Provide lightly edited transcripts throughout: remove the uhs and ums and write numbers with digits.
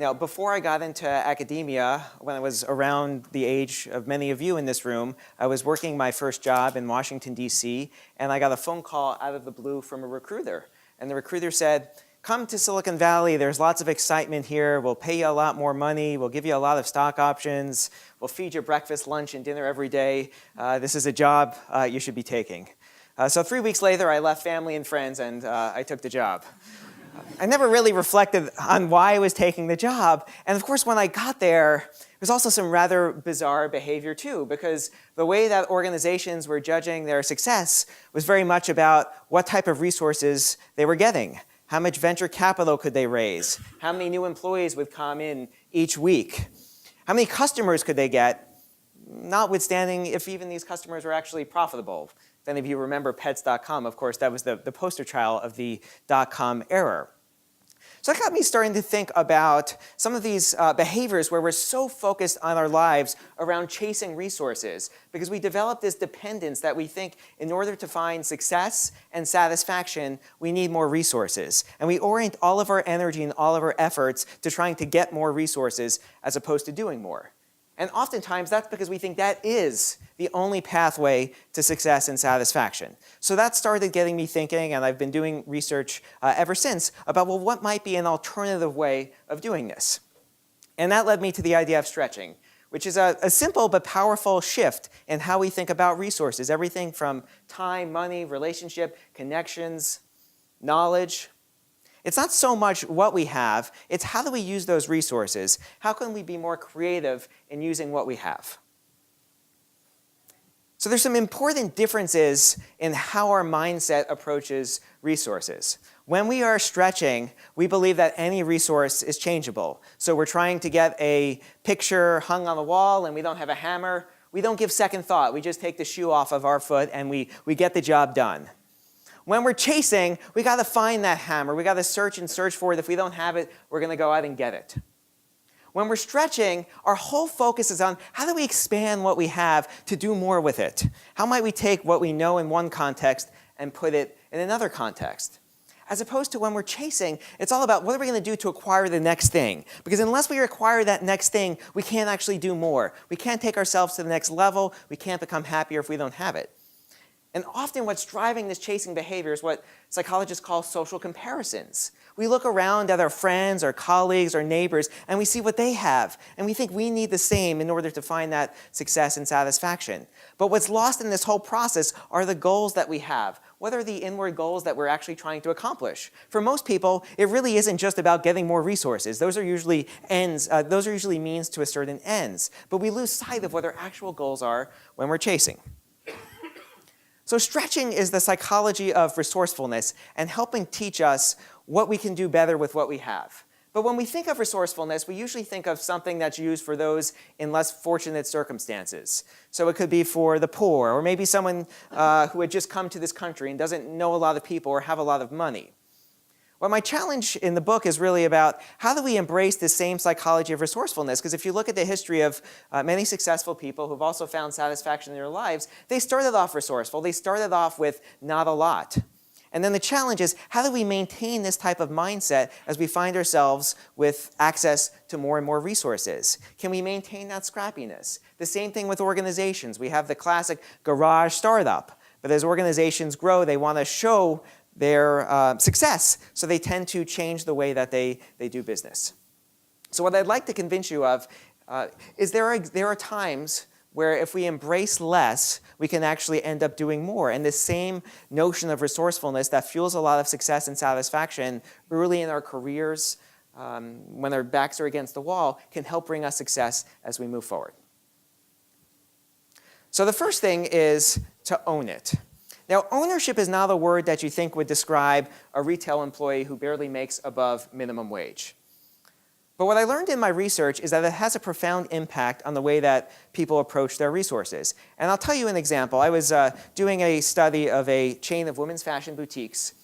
Now, before I got into academia, when I was around the age of many of you in this room, I was working my first job in Washington, D.C., and I got a phone call out of the blue from a recruiter. And the recruiter said, "Come to Silicon Valley, there's lots of excitement here, we'll pay you a lot more money, we'll give you a lot of stock options, we'll feed you breakfast, lunch, and dinner every day. This is a job you should be taking." So 3 weeks later, I left family and friends, and I took the job. I never really reflected on why I was taking the job. And of course, when I got there, there was also some rather bizarre behavior too, because the way that organizations were judging their success was very much about what type of resources they were getting. How much venture capital could they raise? How many new employees would come in each week? How many customers could they get, notwithstanding if even these customers were actually profitable? If any of you remember pets.com, of course, that was the poster child of the dot-com era. So that got me starting to think about some of these behaviors where we're so focused on our lives around chasing resources, because we develop this dependence that we think in order to find success and satisfaction, we need more resources. And we orient all of our energy and all of our efforts to trying to get more resources as opposed to doing more. And oftentimes, that's because we think that is the only pathway to success and satisfaction. So that started getting me thinking, and I've been doing research ever since about, well, what might be an alternative way of doing this? And that led me to the idea of stretching, which is a simple but powerful shift in how we think about resources. Everything from time, money, relationship, connections, knowledge. It's not so much what we have, it's how do we use those resources? How can we be more creative in using what we have? So there's some important differences in how our mindset approaches resources. When we are stretching, we believe that any resource is changeable. So we're trying to get a picture hung on the wall and we don't have a hammer. We don't give second thought. We just take the shoe off of our foot and we get the job done. When we're chasing, we got to find that hammer. We got to search and search for it. If we don't have it, we're going to go out and get it. When we're stretching, our whole focus is on how do we expand what we have to do more with it? How might we take what we know in one context and put it in another context? As opposed to when we're chasing, it's all about what are we going to do to acquire the next thing? Because unless we acquire that next thing, we can't actually do more. We can't take ourselves to the next level. We can't become happier if we don't have it. And often what's driving this chasing behavior is what psychologists call social comparisons. We look around at our friends, our colleagues, our neighbors, and we see what they have. And we think we need the same in order to find that success and satisfaction. But what's lost in this whole process are the goals that we have. What are the inward goals that we're actually trying to accomplish? For most people, it really isn't just about getting more resources. Those are usually ends. Those are usually means to a certain ends. But we lose sight of what our actual goals are when we're chasing. So stretching is the psychology of resourcefulness and helping teach us what we can do better with what we have. But when we think of resourcefulness, we usually think of something that's used for those in less fortunate circumstances. So it could be for the poor, or maybe someone who had just come to this country and doesn't know a lot of people or have a lot of money. Well, my challenge in the book is really about how do we embrace this same psychology of resourcefulness? Because if you look at the history of many successful people who've also found satisfaction in their lives, they started off resourceful. They started off with not a lot. And then the challenge is, how do we maintain this type of mindset as we find ourselves with access to more and more resources? Can we maintain that scrappiness? The same thing with organizations. We have the classic garage startup. But as organizations grow, they want to show their success, so they tend to change the way that they do business. So what I'd like to convince you of is there are times where if we embrace less, we can actually end up doing more. And this same notion of resourcefulness that fuels a lot of success and satisfaction early in our careers, when our backs are against the wall, can help bring us success as we move forward. So the first thing is to own it. Now, ownership is not a word that you think would describe a retail employee who barely makes above minimum wage. But what I learned in my research is that it has a profound impact on the way that people approach their resources. And I'll tell you an example. I was doing a study of a chain of women's fashion boutiques,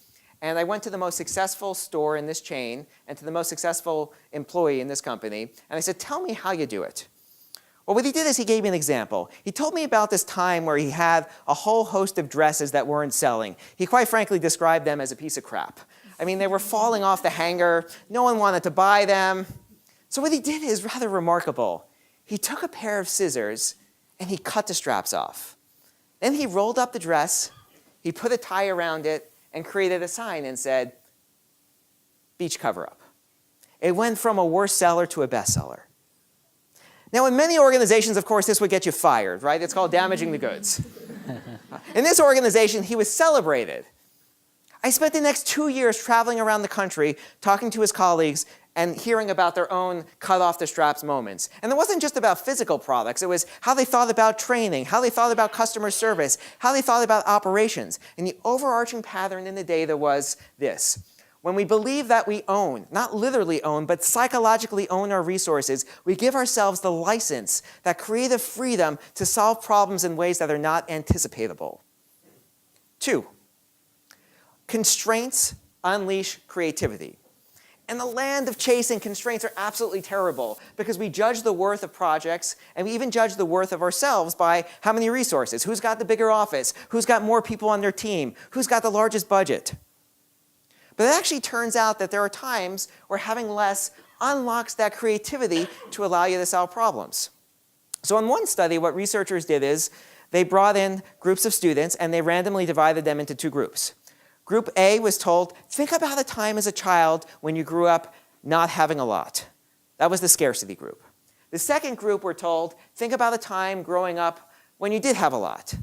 and I went to the most successful store in this chain and to the most successful employee in this company, and I said, "Tell me how you do it." Well, what he did is he gave me an example. He told me about this time where he had a whole host of dresses that weren't selling. He quite frankly described them as a piece of crap. I mean, they were falling off the hanger. No one wanted to buy them. So what he did is rather remarkable. He took a pair of scissors and he cut the straps off. Then he rolled up the dress, he put a tie around it, and created a sign and said, "Beach cover-up." It went from a worst seller to a bestseller. Now, in many organizations, of course, this would get you fired, right? It's called damaging the goods. In this organization, he was celebrated. I spent the next 2 years traveling around the country, talking to his colleagues, and hearing about their own cut-off-the-straps moments. And it wasn't just about physical products. It was how they thought about training, how they thought about customer service, how they thought about operations. And the overarching pattern in the data was this. When we believe that we own, not literally own, but psychologically own our resources, we give ourselves the license, that creative freedom to solve problems in ways that are not anticipatable. 2, constraints unleash creativity. In the land of chasing, constraints are absolutely terrible because we judge the worth of projects and we even judge the worth of ourselves by how many resources, who's got the bigger office, who's got more people on their team, who's got the largest budget. But it actually turns out that there are times where having less unlocks that creativity to allow you to solve problems. So in one study, what researchers did is they brought in groups of students and they randomly divided them into 2 groups. Group A was told, think about a time as a child when you grew up not having a lot. That was the scarcity group. The second group were told, think about a time growing up when you did have a lot.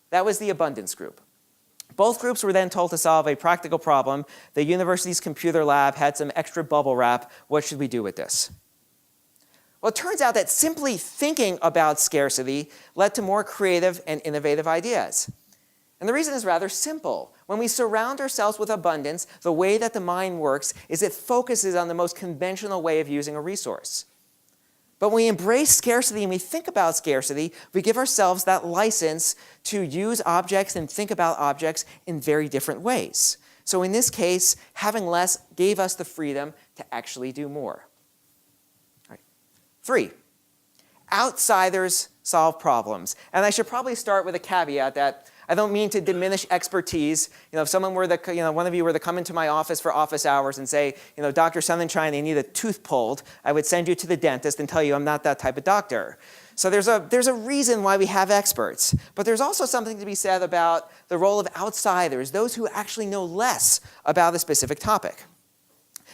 That was the abundance group. Both groups were then told to solve a practical problem. The university's computer lab had some extra bubble wrap. What should we do with this? Well, it turns out that simply thinking about scarcity led to more creative and innovative ideas. And the reason is rather simple. When we surround ourselves with abundance, the way that the mind works is it focuses on the most conventional way of using a resource. But when we embrace scarcity and we think about scarcity, we give ourselves that license to use objects and think about objects in very different ways. So in this case, having less gave us the freedom to actually do more. All right. 3, outsiders solve problems. And I should probably start with a caveat that I don't mean to diminish expertise. If someone were one of you were to come into my office for office hours and say, Dr. Sonenshein, they need a tooth pulled, I would send you to the dentist and tell you I'm not that type of doctor. So there's a reason why we have experts. But there's also something to be said about the role of outsiders, those who actually know less about a specific topic.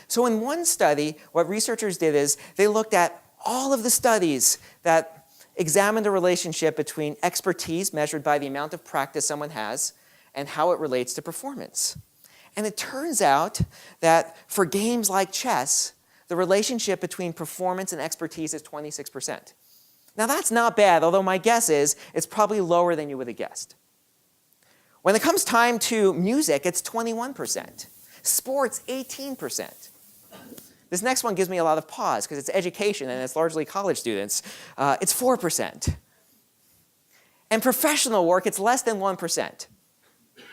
So in one study, what researchers did is they looked at all of the studies that examine the relationship between expertise, measured by the amount of practice someone has, and how it relates to performance. And it turns out that for games like chess, the relationship between performance and expertise is 26%. Now that's not bad, although my guess is it's probably lower than you would have guessed. When it comes time to music, it's 21%. Sports, 18%. This next one gives me a lot of pause because it's education and it's largely college students. It's 4%. And professional work, it's less than 1%. Now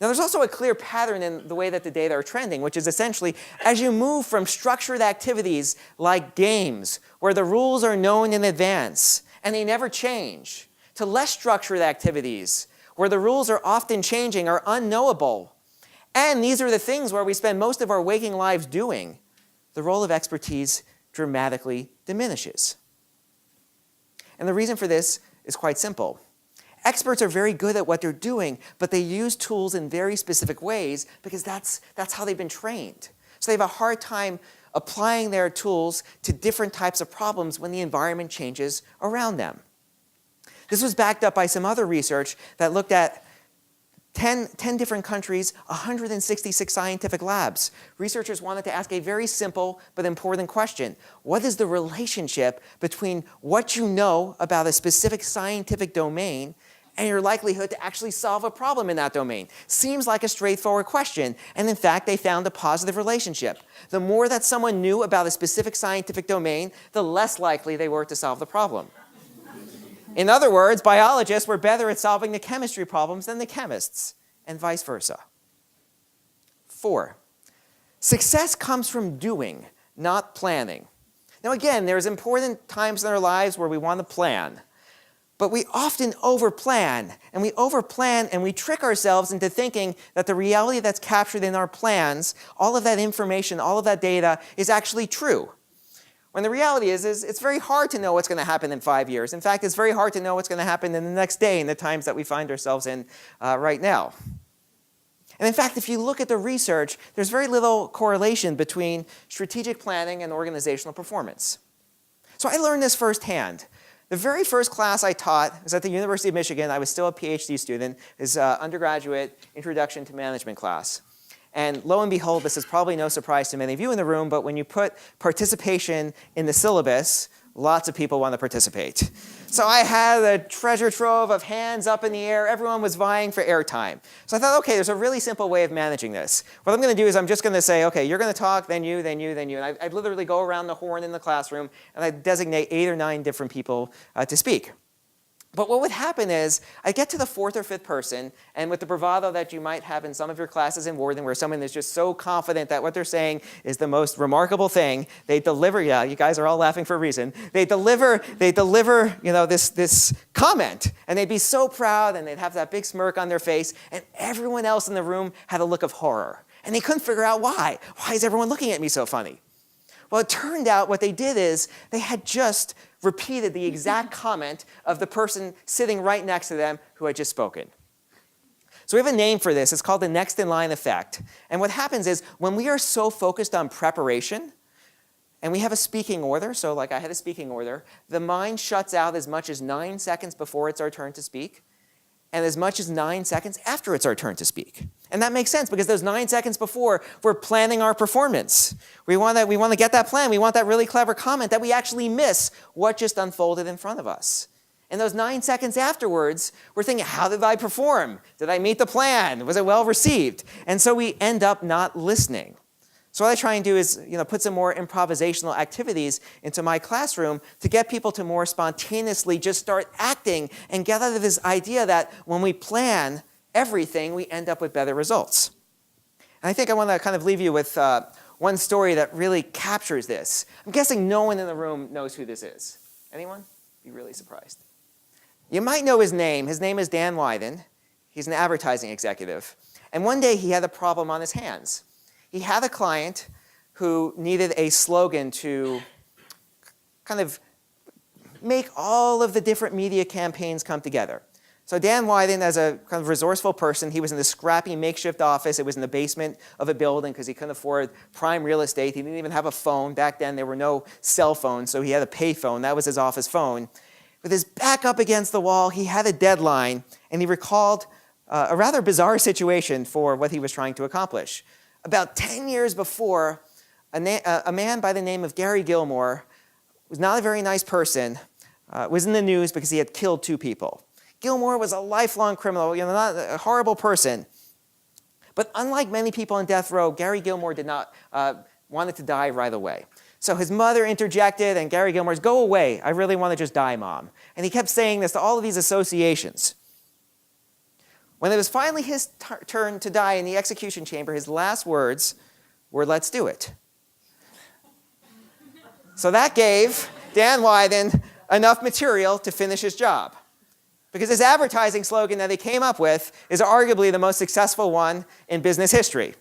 there's also a clear pattern in the way that the data are trending, which is essentially as you move from structured activities like games, where the rules are known in advance and they never change, to less structured activities, where the rules are often changing or unknowable. And these are the things where we spend most of our waking lives doing. The role of expertise dramatically diminishes. And the reason for this is quite simple. Experts are very good at what they're doing, but they use tools in very specific ways because that's how they've been trained. So they have a hard time applying their tools to different types of problems when the environment changes around them. This was backed up by some other research that looked at 10 different countries, 166 scientific labs. Researchers wanted to ask a very simple but important question. What is the relationship between what you know about a specific scientific domain and your likelihood to actually solve a problem in that domain? Seems like a straightforward question, and in fact, they found a positive relationship. The more that someone knew about a specific scientific domain, the less likely they were to solve the problem. In other words, biologists were better at solving the chemistry problems than the chemists, and vice versa. 4, success comes from doing, not planning. Now again, there's important times in our lives where we want to plan, but we often overplan, and we trick ourselves into thinking that the reality that's captured in our plans, all of that information, all of that data, is actually true. When the reality is it's very hard to know what's going to happen in 5 years. In fact, it's very hard to know what's going to happen in the next day in the times that we find ourselves in right now. And in fact, if you look at the research, there's very little correlation between strategic planning and organizational performance. So I learned this firsthand. The very first class I taught was at the University of Michigan. I was still a PhD student. It was undergraduate Introduction to Management class. And lo and behold, this is probably no surprise to many of you in the room, but when you put participation in the syllabus, lots of people want to participate. So I had a treasure trove of hands up in the air. Everyone was vying for airtime. So I thought, okay, there's a really simple way of managing this. What I'm going to do is I'm just going to say, okay, you're going to talk, then you, then you, then you. And I'd literally go around the horn in the classroom, and I'd designate 8 or 9 different people to speak. But what would happen is I'd get to the 4th or 5th person, and with the bravado that you might have in some of your classes in Wharton, where someone is just so confident that what they're saying is the most remarkable thing, they deliver, yeah, you guys are all laughing for a reason, they deliver this comment, and they'd be so proud, and they'd have that big smirk on their face, and everyone else in the room had a look of horror. And they couldn't figure out why. Why is everyone looking at me so funny? Well, it turned out what they did is they had just repeated the exact comment of the person sitting right next to them who had just spoken. So we have a name for this. It's called the next in line effect. And what happens is when we are so focused on preparation, and we have a speaking order, so like I had a speaking order, the mind shuts out as much as 9 seconds before it's our turn to speak, and as much as 9 seconds after it's our turn to speak. And that makes sense because those 9 seconds before, we're planning our performance. We want to get that plan. We want that really clever comment that we actually miss what just unfolded in front of us. And those 9 seconds afterwards, we're thinking, how did I perform? Did I meet the plan? Was it well received? And so we end up not listening. So what I try and do is put some more improvisational activities into my classroom to get people to more spontaneously just start acting and get out of this idea that when we plan everything, we end up with better results. And I think I want to kind of leave you with one story that really captures this. I'm guessing no one in the room knows who this is. Anyone? Be really surprised. You might know his name. His name is Dan Wyden. He's an advertising executive. And one day he had a problem on his hands. He had a client who needed a slogan to kind of make all of the different media campaigns come together. So Dan Wyden, as a kind of resourceful person, he was in this scrappy makeshift office. It was in the basement of a building because he couldn't afford prime real estate. He didn't even have a phone. Back then, there were no cell phones, so he had a pay phone. That was his office phone. With his back up against the wall, he had a deadline, and he recalled a rather bizarre situation for what he was trying to accomplish. About 10 years before, a man by the name of Gary Gilmore, was not a very nice person, was in the news because he had killed 2 people. Gilmore was a lifelong criminal, not a horrible person. But unlike many people on death row, Gary Gilmore did not wanted to die right away. So his mother interjected, and Gary Gilmore's, "Go away, I really want to just die, Mom." And he kept saying this to all of these associations. When it was finally his turn to die in the execution chamber, his last words were, "Let's do it." So that gave Dan Wyden enough material to finish his job. Because his advertising slogan that he came up with is arguably the most successful one in business history.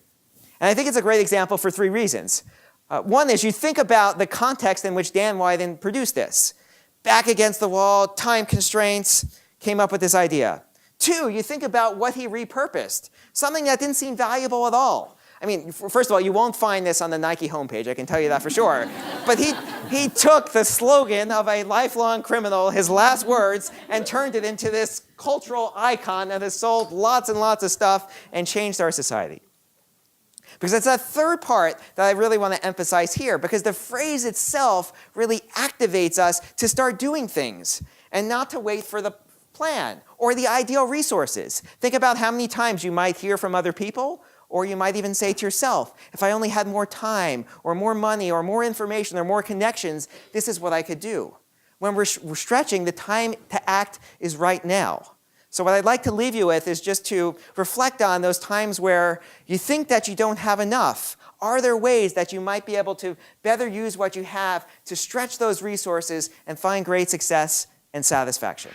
And I think it's a great example for 3 reasons. One is you think about the context in which Dan Wyden produced this. Back against the wall, time constraints, came up with this idea. 2, you think about what he repurposed, something that didn't seem valuable at all. I mean, first of all, you won't find this on the Nike homepage, I can tell you that for sure. But he took the slogan of a lifelong criminal, his last words, and turned it into this cultural icon that has sold lots and lots of stuff and changed our society. Because it's that 3rd part that I really want to emphasize here, because the phrase itself really activates us to start doing things and not to wait for the plan or the ideal resources. Think about how many times you might hear from other people, or you might even say to yourself, if I only had more time or more money or more information or more connections, this is what I could do. When we're stretching, the time to act is right now. So what I'd like to leave you with is just to reflect on those times where you think that you don't have enough. Are there ways that you might be able to better use what you have to stretch those resources and find great success and satisfaction?